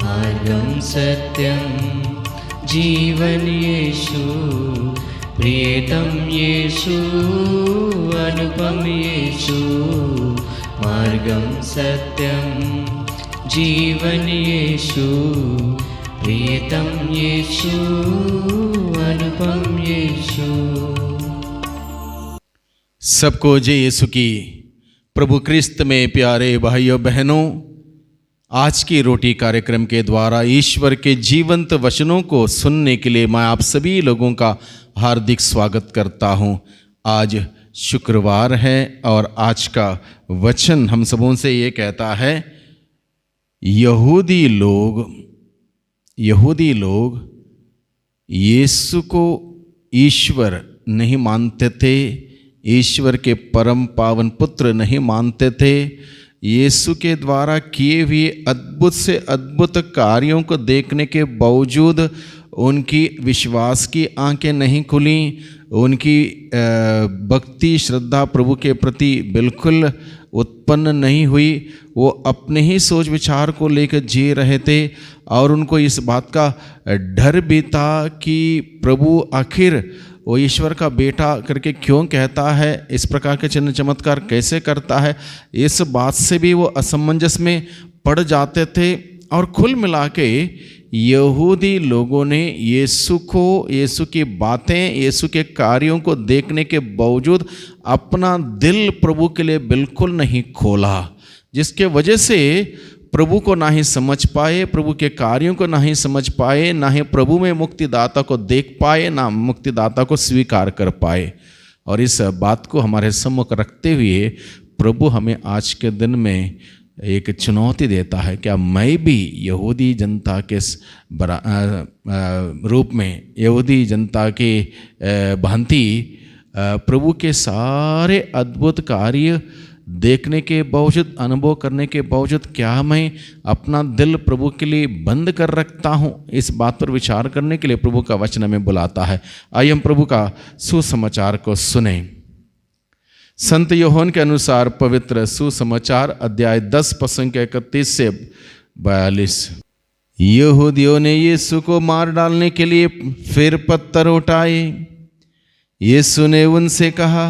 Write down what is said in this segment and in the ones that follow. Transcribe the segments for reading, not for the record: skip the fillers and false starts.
मार्गं सत्यं जीवन यीशु, प्रियतम यीशु, अनुपम यीशु। मार्गं सत्यं जीवन यीशु, प्रियतम यीशु, अनुपम यीशु। सबको जय यीशु की। प्रभु क्रिस्त में प्यारे भाइयों बहनों, आज की रोटी कार्यक्रम के द्वारा ईश्वर के जीवंत वचनों को सुनने के लिए मैं आप सभी लोगों का हार्दिक स्वागत करता हूं। आज शुक्रवार है और आज का वचन हम सबों से ये कहता है, यहूदी लोग यीशु को ईश्वर नहीं मानते थे, ईश्वर के परम पावन पुत्र नहीं मानते थे। यीशु के द्वारा किए हुए अद्भुत से अद्भुत कार्यों को देखने के बावजूद उनकी विश्वास की आंखें नहीं खुली, उनकी भक्ति श्रद्धा प्रभु के प्रति बिल्कुल उत्पन्न नहीं हुई। वो अपने ही सोच विचार को लेकर जी रहे थे और उनको इस बात का डर भी था कि प्रभु आखिर वो ईश्वर का बेटा करके क्यों कहता है, इस प्रकार के चिन्ह चमत्कार कैसे करता है। इस बात से भी वो असमंजस में पड़ जाते थे। और कुल मिला के यहूदी लोगों ने यीशु की बातें, यीशु के कार्यों को देखने के बावजूद अपना दिल प्रभु के लिए बिल्कुल नहीं खोला, जिसके वजह से प्रभु को ना ही समझ पाए, प्रभु के कार्यों को ना ही समझ पाए, ना ही प्रभु में मुक्तिदाता को देख पाए, ना मुक्तिदाता को स्वीकार कर पाए। और इस बात को हमारे सम्मुख रखते हुए प्रभु हमें आज के दिन में एक चुनौती देता है, क्या मैं भी यहूदी जनता के रूप में, यहूदी जनता के भांति प्रभु के सारे अद्भुत कार्य देखने के बावजूद, अनुभव करने के बावजूद, क्या मैं अपना दिल प्रभु के लिए बंद कर रखता हूँ? इस बात पर विचार करने के लिए प्रभु का वचन हमें बुलाता है। आइए हम प्रभु का सुसमाचार को सुने। संत यूहन्ना के अनुसार पवित्र सुसमाचार अध्याय 10 पद 31 से 42। यहूदियों ने यीशु को मार डालने के लिए फिर पत्थर उठाए। यीशु ने उनसे कहा,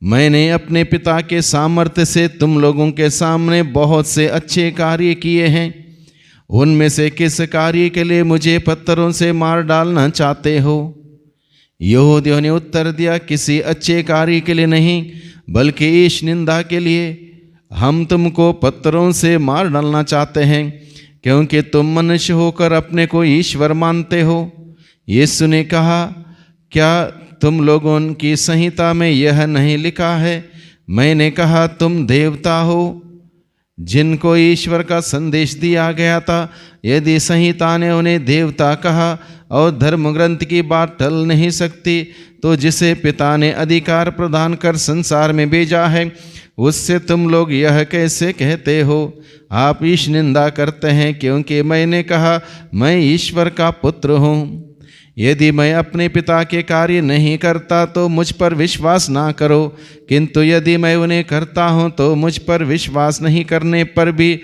मैंने अपने पिता के सामर्थ्य से तुम लोगों के सामने बहुत से अच्छे कार्य किए हैं, उनमें से किस कार्य के लिए मुझे पत्थरों से मार डालना चाहते हो? यहूदियों ने उत्तर दिया, किसी अच्छे कार्य के लिए नहीं, बल्कि ईश निंदा के लिए हम तुमको पत्थरों से मार डालना चाहते हैं, क्योंकि तुम मनुष्य होकर अपने को ईश्वर मानते हो। यीशु ने कहा, क्या तुम लोगों की संहिता में यह नहीं लिखा है, मैंने कहा तुम देवता हो? जिनको ईश्वर का संदेश दिया गया था, यदि संहिता ने उन्हें देवता कहा और धर्म ग्रंथ की बात टल नहीं सकती, तो जिसे पिता ने अधिकार प्रदान कर संसार में भेजा है, उससे तुम लोग यह कैसे कहते हो? आप ईश निंदा करते हैं, क्योंकि मैंने कहा मैं ईश्वर का पुत्र हूँ। यदि मैं अपने पिता के कार्य नहीं करता तो मुझ पर विश्वास ना करो, किंतु यदि मैं उन्हें करता हूँ तो मुझ पर विश्वास नहीं करने पर भी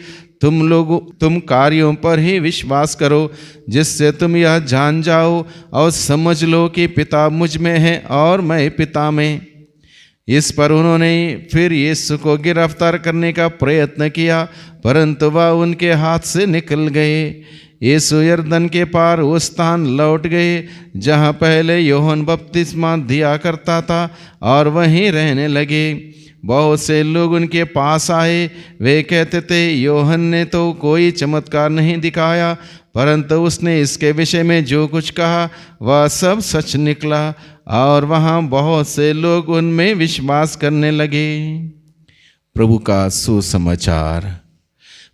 तुम कार्यों पर ही विश्वास करो, जिससे तुम यह जान जाओ और समझ लो कि पिता मुझ में है और मैं पिता में। इस पर उन्होंने फिर यीशु को गिरफ्तार करने का प्रयत्न किया, परंतु वह उनके हाथ से निकल गए। यीशु यरदन के पार उस स्थान लौट गए जहाँ पहले यूहन्ना बपतिस्मा दिया करता था और वहीं रहने लगे। बहुत से लोग उनके पास आए, वे कहते थे, यूहन्ना ने तो कोई चमत्कार नहीं दिखाया, परंतु उसने इसके विषय में जो कुछ कहा वह सब सच निकला, और वहाँ बहुत से लोग उनमें विश्वास करने लगे। प्रभु का सुसमाचार।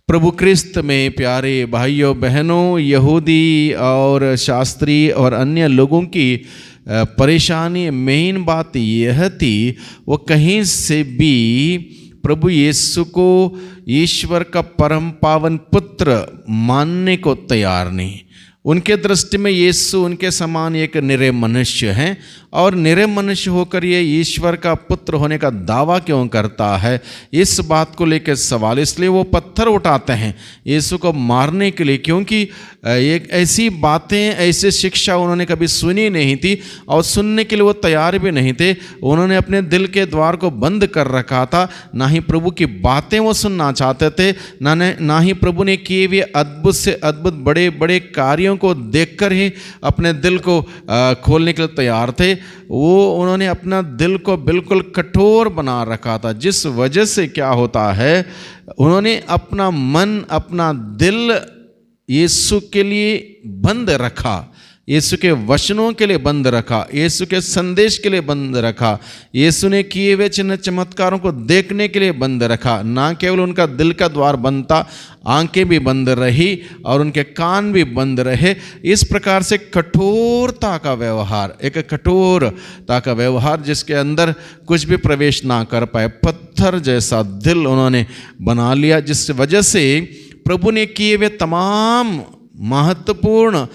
प्रभु क्रिस्त में प्यारे भाइयों बहनों, यहूदी और शास्त्री और अन्य लोगों की परेशानी, मेन बात यह थी, वो कहीं से भी प्रभु यीशु को ईश्वर का परम पावन पुत्र मानने को तैयार नहीं। उनके दृष्टि में यीशु उनके समान एक निरे मनुष्य हैं और निरे मनुष्य होकर ये ईश्वर का पुत्र होने का दावा क्यों करता है, इस बात को लेकर सवाल। इसलिए वो पत्थर उठाते हैं यीशु को मारने के लिए, क्योंकि एक ऐसी बातें, ऐसी शिक्षा उन्होंने कभी सुनी नहीं थी और सुनने के लिए वो तैयार भी नहीं थे। उन्होंने अपने दिल के द्वार को बंद कर रखा था, ना ही प्रभु की बातें वो सुनना चाहते थे, ना ही प्रभु ने किए हुए अद्भुत से अद्भुत बड़े बड़े कार्यों को देखकर ही अपने दिल को खोलने के लिए तैयार थे। वो उन्होंने अपना दिल को बिल्कुल कठोर बना रखा था, जिस वजह से क्या होता है, उन्होंने अपना मन, अपना दिल यीशु के लिए बंद रखा, यीशु के वचनों के लिए बंद रखा, यीशु के संदेश के लिए बंद रखा, यीशु ने किए हुए चिन्ह चमत्कारों को देखने के लिए बंद रखा। ना केवल उनका दिल का द्वार बंद था, आंखें भी बंद रही और उनके कान भी बंद रहे। इस प्रकार से कठोरता का व्यवहार, एक कठोरता का व्यवहार जिसके अंदर कुछ भी प्रवेश ना कर पाए, पत्थर जैसा दिल उन्होंने बना लिया, जिस वजह से प्रभु ने किए हुए तमाम महत्वपूर्ण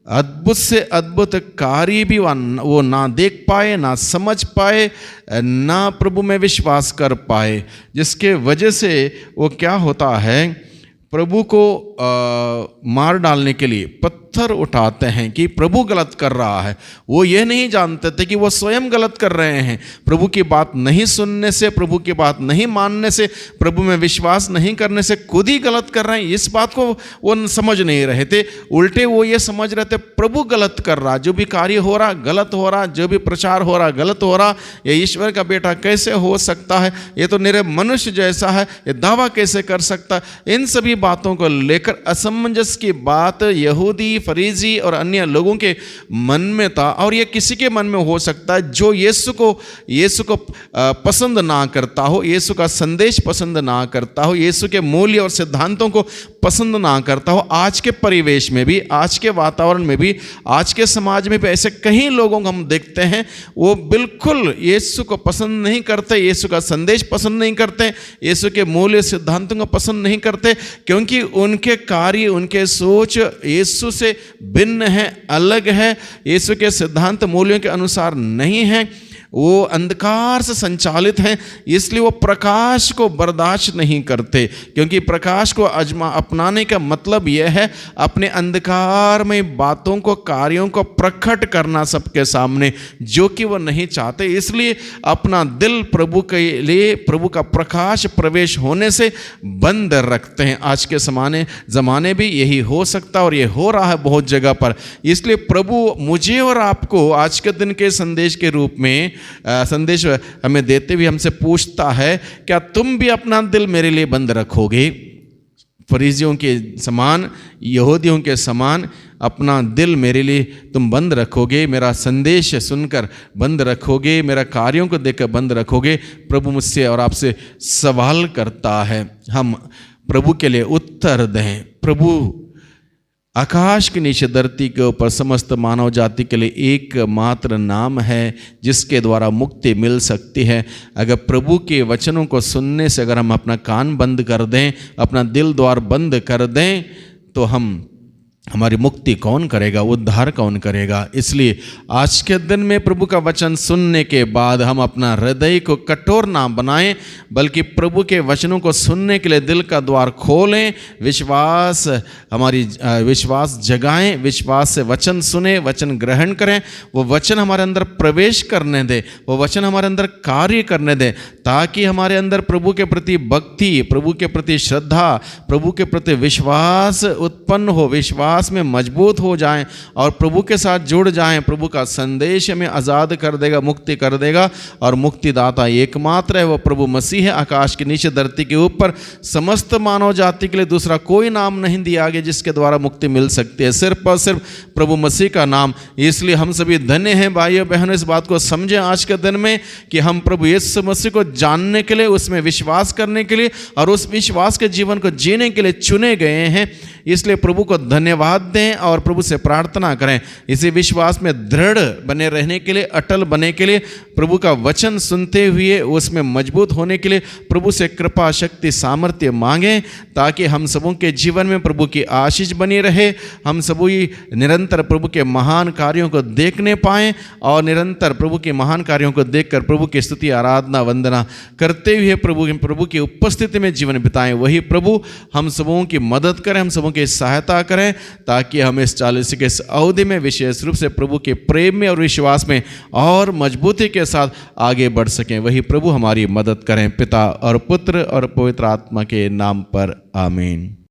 अद्भुत से अद्भुत कार्य भी वो ना देख पाए, ना समझ पाए, ना प्रभु में विश्वास कर पाए, जिसके वजह से वो क्या होता है, प्रभु को मार डालने के लिए पत्थर उठाते हैं कि प्रभु गलत कर रहा है। वो ये नहीं जानते थे कि वो स्वयं गलत कर रहे हैं। प्रभु की बात नहीं सुनने से, प्रभु की बात नहीं मानने से, प्रभु में विश्वास नहीं करने से खुद ही गलत कर रहे हैं। इस बात को वो समझ नहीं रहे थे, उल्टे वो ये समझ रहे थे प्रभु गलत कर रहा, जो भी कार्य हो रहा गलत हो रहा, जो भी प्रचार हो रहा गलत हो रहा, ये ईश्वर का बेटा कैसे हो सकता है, ये तो निरे मनुष्य जैसा है, ये दावा कैसे कर सकता है। इन सभी बातों को लेकर असमंजस की बात यहूदी, फरीसी और अन्य लोगों के मन में था, और ये किसी के मन में हो सकता है जो यीशु को पसंद ना करता हो, यीशु का संदेश पसंद ना करता हो, यीशु के मूल्य और सिद्धांतों को पसंद ना करता हो। आज के परिवेश में भी, आज के वातावरण में भी, आज के समाज में भी ऐसे कई लोगों को हम देखते हैं, वो बिल्कुल यीशु को पसंद नहीं करते, यीशु का संदेश पसंद नहीं करते, यीशु के मूल्य सिद्धांतों को पसंद नहीं करते, क्योंकि उनके कार्य, उनके सोच यीशु से भिन्न है, अलग है, यीशु के सिद्धांत मूल्यों के अनुसार नहीं है, वो अंधकार से संचालित हैं। इसलिए वो प्रकाश को बर्दाश्त नहीं करते, क्योंकि प्रकाश को अपनाने का मतलब यह है अपने अंधकार में बातों को, कार्यों को प्रकट करना सबके सामने, जो कि वो नहीं चाहते। इसलिए अपना दिल प्रभु के लिए, प्रभु का प्रकाश प्रवेश होने से बंद रखते हैं। आज के ज़माने भी यही हो सकता है और ये हो रहा है बहुत जगह पर। इसलिए प्रभु मुझे और आपको आज के दिन के संदेश के रूप में संदेश हमें देते हुए हमसे पूछता है, क्या तुम भी अपना दिल मेरे लिए बंद रखोगे? फरीसियों के समान, यहूदियों के समान अपना दिल मेरे लिए तुम बंद रखोगे, मेरा संदेश सुनकर बंद रखोगे, मेरा कार्यों को देखकर बंद रखोगे? प्रभु मुझसे और आपसे सवाल करता है, हम प्रभु के लिए उत्तर दें। प्रभु आकाश के नीचे धरती के ऊपर समस्त मानव जाति के लिए एकमात्र नाम है जिसके द्वारा मुक्ति मिल सकती है। अगर प्रभु के वचनों को सुनने से अगर हम अपना कान बंद कर दें, अपना दिल द्वार बंद कर दें, तो हमारी मुक्ति कौन करेगा, उद्धार कौन करेगा? इसलिए आज के दिन में प्रभु का वचन सुनने के बाद हम अपना हृदय को कठोर ना बनाएं, बल्कि प्रभु के वचनों को सुनने के लिए दिल का द्वार खोलें, विश्वास जगाएं, विश्वास से वचन सुने, वचन ग्रहण करें, वो वचन हमारे अंदर प्रवेश करने दे, वो वचन हमारे अंदर कार्य करने दे, ताकि हमारे अंदर प्रभु के प्रति भक्ति, प्रभु के प्रति श्रद्धा, प्रभु के प्रति विश्वास उत्पन्न हो, विश्वास में मजबूत हो जाएं और प्रभु के साथ जुड़ जाएं। प्रभु का संदेश हमें आज़ाद कर देगा, मुक्ति कर देगा, और मुक्तिदाता एकमात्र है, वो प्रभु मसीह है। आकाश के नीचे धरती के ऊपर समस्त मानव जाति के लिए दूसरा कोई नाम नहीं दिया गया जिसके द्वारा मुक्ति मिल सकती है, सिर्फ और सिर्फ प्रभु मसीह का नाम। इसलिए हम सभी धन्य हैं भाइयों बहनों, इस बात को समझें आज के दिन में कि हम प्रभु यीशु मसीह को जानने के लिए, उसमें विश्वास करने के लिए और उस विश्वास के जीवन को जीने के लिए चुने गए हैं। इसलिए प्रभु को धन्यवाद दें और प्रभु से प्रार्थना करें। इसी विश्वास में दृढ़ बने रहने के लिए, अटल बने के लिए, प्रभु का वचन सुनते हुए उसमें मजबूत होने के लिए प्रभु से कृपा, शक्ति, सामर्थ्य मांगें, ताकि हम सबों के जीवन में प्रभु की आशीष बनी रहे। हम सभी निरंतर प्रभु के महान कार्यों को देखने पाएं और निरंतर प्रभु के महान कार्यों को देखकर प्रभु की स्तुति, आराधना, वंदना करते हुए प्रभु की उपस्थिति में जीवन बिताएं। वही प्रभु हम सबों की मदद करें, हम सबों की सहायता करें, ताकि हम इस 40 के इस अवधि में विशेष रूप से प्रभु के प्रेम में और विश्वास में और मजबूती के साथ आगे बढ़ सकें। वही प्रभु हमारी मदद करें। पिता और पुत्र और पवित्र आत्मा के नाम पर आमीन।